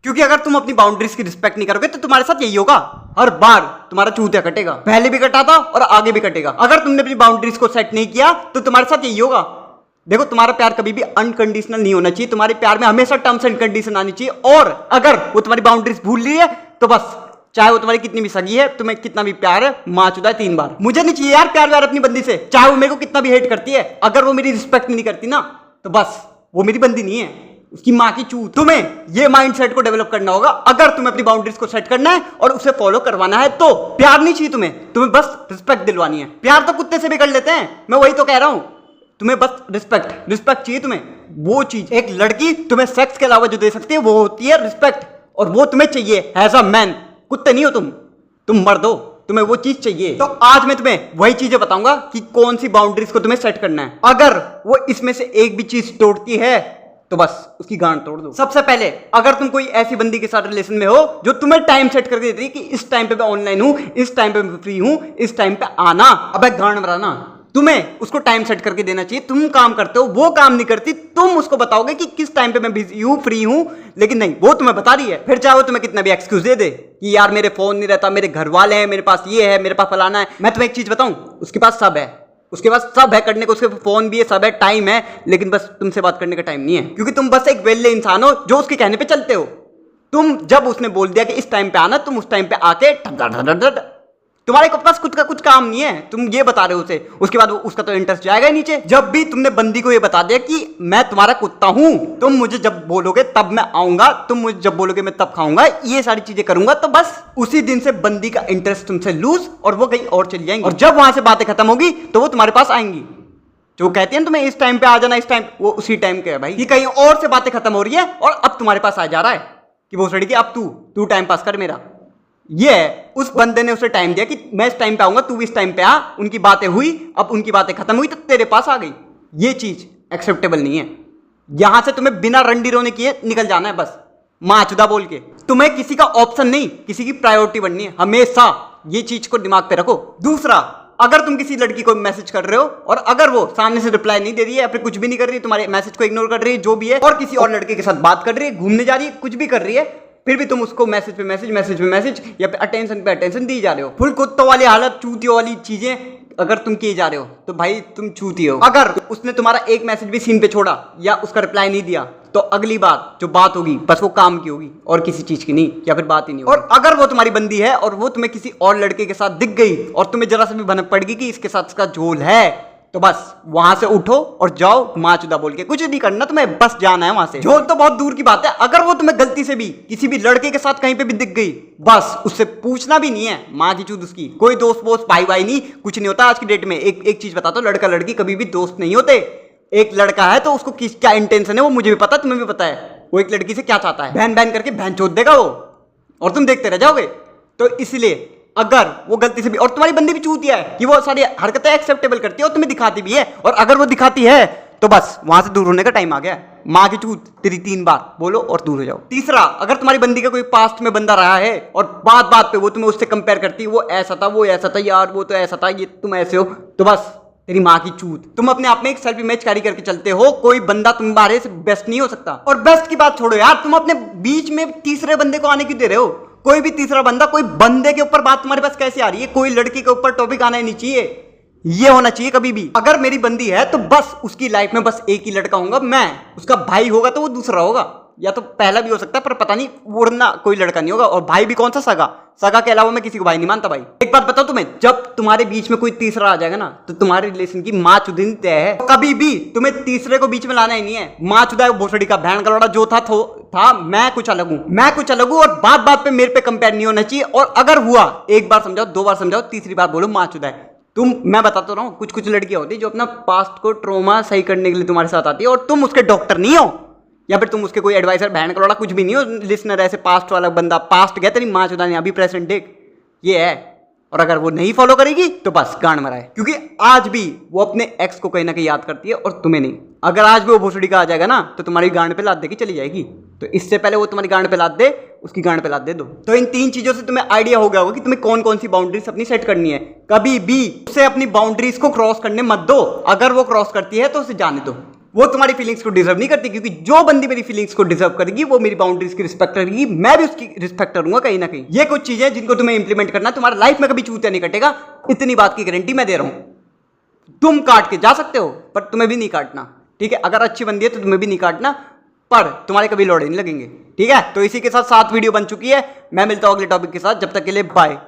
क्योंकि अगर तुम अपनी बाउंड्रीज की रिस्पेक्ट नहीं करोगे तो तुम्हारे साथ यही होगा, हर बार तुम्हारा चूतिया कटेगा, पहले भी कटा था और आगे भी कटेगा। अगर तुमने अपनी बाउंड्रीज को सेट नहीं किया तो तुम्हारे साथ यही होगा। देखो, तुम्हारा प्यार कभी भी अनकंडीशनल नहीं होना चाहिए, तुम्हारे प्यार में हमेशा टर्म्स एंड कंडीशन आनी चाहिए। और अगर वो तुम्हारी बाउंड्रीज भूल रही है तो बस, चाहे वो तुम्हारी कितनी भी सगी है, तुम्हें कितना भी प्यार है, माँ चुदा है 3 बार। मुझे नहीं चाहिए यार प्यार व्यार अपनी बंदी से, चाहे वो मेरे को कितना भी हेट करती है। अगर वो मेरी रिस्पेक्ट नहीं करती ना तो बस वो मेरी बंदी नहीं है, उसकी माँ की चूत। तुम्हें ये माइंडसेट को डेवलप करना होगा अगर तुम्हें अपनी बाउंड्रीज को सेट करना है और उसे फॉलो करवाना है। तो प्यार नहीं चाहिए तुम्हें बस रिस्पेक्ट दिलवानी है। प्यार तो कुत्ते से भी कर लेते हैं, मैं वही तो कह रहा हूं। तुम्हें बस रिस्पेक्ट चाहिए तुम्हें। वो चीज एक लड़की तुम्हें सेक्स के अलावा जो दे सकती है वो होती है रिस्पेक्ट, और वो तुम्हें चाहिए एज अ मैन। कुत्ते नहीं हो तुम मर्द हो, तुम्हें वो चीज चाहिए। तो आज मैं तुम्हें वही चीजें बताऊंगा कि कौन सी बाउंड्रीज को तुम्हें सेट करना है। अगर वो इसमें से एक भी चीज तोड़ती है तो बस उसकी गांड तोड़ दो। सबसे पहले, अगर तुम कोई ऐसी बंदी के साथ रिलेशन में हो जो तुम्हें टाइम सेट करके देती है कि इस टाइम पे मैं ऑनलाइन हूं, इस टाइम पे मैं फ्री हूं, इस टाइम पे आना, अबे गांड मराना। तुम्हें उसको टाइम सेट करके देना चाहिए। तुम काम करते हो, वो काम नहीं करती, तुम उसको बताओगे कि किस टाइम पे मैं बिजी हूं, फ्री हूं, लेकिन नहीं, वो तुम्हें बता रही है। फिर चाहे वो तुम्हें कितना भी एक्सक्यूज दे दे कि यार मेरे फोन नहीं रहता, मेरे घर वाले हैं, मेरे पास ये है, मेरे पास फलाना है। मैं तुम्हें एक चीज बताऊं, उसके पास सब है, उसके पास सब है करने को, उसके फोन भी है, सब है, टाइम है, लेकिन बस तुमसे बात करने का टाइम नहीं है। क्योंकि तुम बस एक वेल्ले इंसान हो जो उसके कहने पे चलते हो। तुम जब उसने बोल दिया कि इस टाइम पे आना, तुम उस टाइम पे आके तुम्हारे पास खुद का कुछ काम नहीं है, तुम ये बता रहे हो उसे, उसके बाद उसका तो इंटरेस्ट जाएगा ही नीचे। जब भी तुमने बंदी को ये बता दिया कि मैं तुम्हारा कुत्ता हूं, तुम मुझे जब बोलोगे तब मैं आऊंगा, तुम मुझे जब बोलोगे मैं तब खाऊंगा, ये सारी चीजें करूंगा, तो बस उसी दिन से बंदी का इंटरेस्ट तुमसे लूज और वो कहीं और चली जाएंगी। और जब वहां से बातें खत्म होगी तो वो तुम्हारे पास आएंगी। जो कहती है तुम्हें इस टाइम पे आ जाना, इस टाइम, वो उसी टाइम के है भाई, कि कहीं और से बातें खत्म हो रही है और अब तुम्हारे पास आ जा रहा है कि वो लड़की अब तू टाइम पास कर मेरा। ये उस बंदे ने उसे टाइम दिया कि मैं इस टाइम पे आऊंगा, तू भी इस टाइम पे आ, उनकी बातें हुई, अब उनकी बातें खत्म हुई तो तेरे पास आ गई। ये चीज एक्सेप्टेबल नहीं है। यहां से तुम्हें बिना रंडी रोने किए निकल जाना है, बस माचुदा बोल के। तुम्हें किसी का ऑप्शन नहीं, किसी की प्रायोरिटी बननी है हमेशा। ये चीज को दिमाग पे रखो। दूसरा, अगर तुम किसी लड़की को मैसेज कर रहे हो और अगर वो सामने से रिप्लाई नहीं दे रही है या फिर कुछ भी नहीं कर रही है, तुम्हारे मैसेज को इग्नोर कर रही है, जो भी है, और किसी और लड़के के साथ बात कर रही है, घूमने जा रही है, कुछ भी कर रही है, फिर भी तुम उसको मैसेज पे मैसेज या फिर अटेंशन पे अटेंशन दी जा रहे हो, फुल कुत्तों वाली हालत, चूतियों वाली चीजें अगर तुम किए जा रहे हो तो भाई तुम चूती हो। अगर उसने तुम्हारा एक मैसेज भी सीन पे छोड़ा या उसका रिप्लाई नहीं दिया तो अगली बार जो बात होगी बस वो काम की होगी और किसी चीज की नहीं, या फिर बात ही नहीं होगी। और अगर वो तुम्हारी बंदी है और वो तुम्हें किसी और लड़के के साथ दिख गई और तुम्हें जरा सा भी भनक पड़ गई कि इसके साथ इसका झोल है, तो बस वहां से उठो और जाओ माचुदा बोल के। कुछ नहीं करना तुम्हें, बस जाना है वहां से। झोल तो बहुत दूर की बात है, अगर वो तुम्हें गलती से भी किसी भी लड़के के साथ कहीं पे भी दिख गई, बस उससे पूछना भी नहीं है, माँ की चूत उसकी। कोई दोस्त वोस्त भाई भाई नहीं, कुछ नहीं होता आज की डेट में। एक चीज बताता हूं, लड़का लड़की कभी भी दोस्त नहीं होते। एक लड़का है तो उसको किस क्या इंटेंशन है वो मुझे भी पता, तुम्हें भी पता है। वो एक लड़की से क्या चाहता है, बहन बहन करके बहन चोद देगा वो, और तुम देखते रह जाओगे। तो इसलिए अगर वो गलती से भी, और तुम्हारी बंदी भी चूतिया है कि वो सारी हरकतें एक्सेप्टेबल करती है और तुम्हें दिखाती भी है, और अगर वो दिखाती है तो बस वहां से दूर होने का टाइम आ गया। माँ की चूत तेरी 3 बार बोलो और दूर हो जाओ। तीसरा, अगर तुम्हारी बंदी का कोई पास्ट में बंदा रहा है और बात बात पे वो तुम्हें उससे कंपेयर करती है, वो ऐसा था, वो ऐसा था, यार वो तो ऐसा था, ये तुम ऐसे हो, तो बस तेरी माँ की चूत। तुम अपने आप में एक सेल्फ इमेज कैरी करके चलते हो, कोई बंदा तुम्हारे से बेस्ट नहीं हो सकता। और बेस्ट की बात छोड़ो यार, तुम अपने बीच में तीसरे बंदे को आने क्यों दे रहे हो? कोई भी तीसरा बंदा, कोई बंदे के ऊपर बात तुम्हारे पास कैसे आ रही है? कोई लड़की के ऊपर टॉपिक आना ही नहीं चाहिए, ये होना चाहिए कभी भी। अगर मेरी बंदी है तो बस उसकी लाइफ में बस एक ही लड़का होगा मैं, उसका भाई होगा तो वो दूसरा होगा, या तो पहला भी हो सकता है, पर पता नहीं, वरना कोई लड़का नहीं होगा। और भाई भी कौन सा, सगा के अलावा मैं किसी को भाई नहीं मानता भाई। एक बात बताओ तुम्हें, जब तुम्हारे बीच में कोई तीसरा आ जाएगा ना तो तुम्हारे रिलेशन की माँ चुदिन तय है। कभी भी तुम्हें तीसरे को बीच में लाना ही नहीं है। माँ चुदा है भोसड़ी का, बहन का लौड़ा जो था, मैं कुछ अलग हूं, और बात बात पे मेरे पे कंपेयर नहीं होना चाहिए। और अगर हुआ, एक बार समझाओ, 2 बार समझाओ, तीसरी बार बोलो माँ चुदा है। मैं बताता रहा हूँ, कुछ लड़कियां होती है जो अपना पास्ट को ट्रोमा सही करने के लिए तुम्हारे साथ आती है, और तुम उसके डॉक्टर नहीं हो, या फिर तुम उसके कोई एडवाइजर, बहन का लौड़ा कुछ भी नहीं हो, लिसनर ऐसे पास्ट वाला बंदा। पास्ट गया तेरी माँ चुदा ने, अभी प्रेजेंट देख, ये है। और अगर वो नहीं फॉलो करेगी तो बस गांड मरा है। क्योंकि आज भी वो अपने एक्स को कहीं ना कहीं याद करती है और तुम्हें नहीं। अगर आज भी वो भोसड़ी का आ जाएगा ना तो तुम्हारी गांड पे लात दे के चली जाएगी। तो इससे पहले वो तुम्हारी गांड पे लात दे, उसकी गांड पे लात दे दो। तो इन 3 चीजों से तुम्हें आइडिया हो गया होगा कि तुम्हें कौन कौन सी बाउंड्रीज अपनी सेट करनी है। कभी भी उसे अपनी बाउंड्रीज को क्रॉस करने मत दो। अगर वो क्रॉस करती है तो उसे जाने दो। वो तुम्हारी फीलिंग्स को डिजर्व नहीं करती, क्योंकि जो बंदी मेरी फीलिंग्स को डिजर्व करेगी वो मेरी बाउंड्रीज की रिस्पेक्ट करेगी, मैं भी उसकी रिस्पेक्ट करूंगा कहीं ना कहीं। ये कुछ चीजें जिनको तुम्हें इंप्लीमेंट करना, तुम्हारा लाइफ में कभी चूतिया नहीं कटेगा, इतनी बात की गारंटी मैं दे रहा हूं। तुम काट के जा सकते हो पर तुम्हें भी नहीं काटना, ठीक है? अगर अच्छी बंदी है तो तुम्हें भी नहीं काटना, पर तुम्हारे कभी लोड़े नहीं लगेंगे, ठीक है? तो इसी के साथ 7 वीडियो बन चुकी है, मैं मिलता हूं अगले टॉपिक के साथ, जब तक के लिए बाय।